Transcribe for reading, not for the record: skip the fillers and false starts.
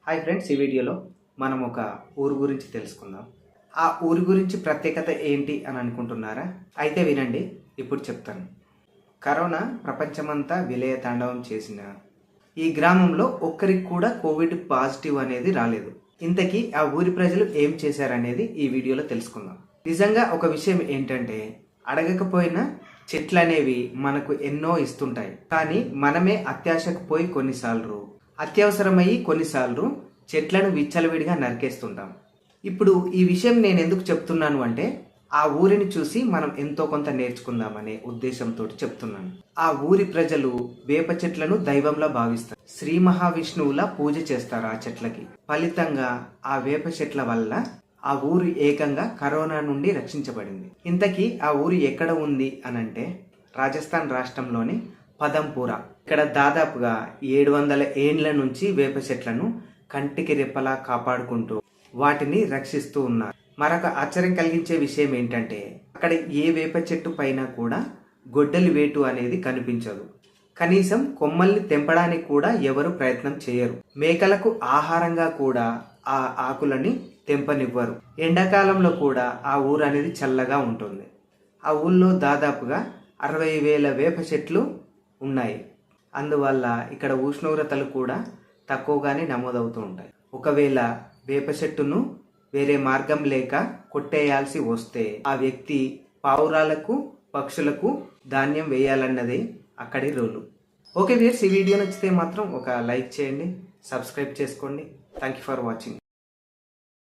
Hi friends, ఈ వీడియోలో మనం ఒక ఊరు గురించి తెలుసుకుందాం. ఆ ఊరి గురించి ప్రత్యేకత ఏంటి అని అనుకుంటున్నారా? అయితే వినండి, ఇప్పుడు చెప్తాను. కరోనా ప్రపంచమంతా విలయ తాండవం చేసిన ఈ గ్రామంలో ఒక్కరికి కూడా కోవిడ్ పాజిటివ్ అనేది రాలేదు. ఇంతకీ ఆ ఊరి ప్రజలు ఏం చేశారనేది ఈ వీడియోలో తెలుసుకుందాం. నిజంగా ఒక విషయం ఏంటంటే, అడగకపోయినా చెట్లు అనేవి మనకు ఎన్నో ఇస్తుంటాయి. కానీ మనమే అత్యాశకు పోయి కొన్నిసార్లు అత్యవసరమయ్యి కొన్నిసార్లు చెట్లను విచ్చలవిడిగా నరికేస్తుంటాం. ఇప్పుడు ఈ విషయం నేను ఎందుకు చెప్తున్నాను అంటే, ఆ ఊరిని చూసి మనం ఎంతో కొంత నేర్చుకుందామనే ఉద్దేశంతో చెప్తున్నాను. ఆ ఊరి ప్రజలు వేప చెట్లను దైవంలా భావిస్తారు. శ్రీ మహావిష్ణువులా పూజ చేస్తారు ఆ చెట్లకి. ఫలితంగా ఆ వేప చెట్ల వల్ల ఆ ఊరు ఏకంగా కరోనా నుండి రక్షించబడింది. ఇంతకీ ఆ ఊరు ఎక్కడ ఉంది అనంటే, రాజస్థాన్ రాష్ట్రంలోని పదంపూర. ఇక్కడ దాదాపుగా 700 ఏండ్ల నుంచి వేప చెట్లను కంటికి రెప్పలా కాపాడుకుంటూ వాటిని రక్షిస్తూ ఉన్నారు. మరొక ఆశ్చర్యం కలిగించే విషయం ఏంటంటే, అక్కడ ఏ వేప చెట్టు పైన కూడా గొడ్డలి వేటు అనేది కనిపించదు. కనీసం కొమ్మల్ని తెంపడానికి కూడా ఎవరు ప్రయత్నం చేయరు. మేకలకు ఆహారంగా కూడా ఆ ఆకులని తెంపనివ్వరు. ఎండాకాలంలో కూడా ఆ ఊరు అనేది చల్లగా ఉంటుంది. ఆ ఊళ్ళో దాదాపుగా 60,000 వేప చెట్లు ఉన్నాయి. అందువల్ల ఇక్కడ ఉష్ణోగ్రతలు కూడా తక్కువగానే నమోదవుతూ ఉంటాయి. ఒకవేళ వేప చెట్టును వేరే మార్గం లేక కొట్టేయాల్సి వస్తే ఆ వ్యక్తి పావురాలకు, పక్షులకు ధాన్యం వేయాలన్నదే అక్కడి రూలు. ఓకే వ్యూయర్స్, ఈ వీడియో నచ్చితే మాత్రం ఒక లైక్ చేయండి, సబ్స్క్రైబ్ చేసుకోండి. Thank you for watching.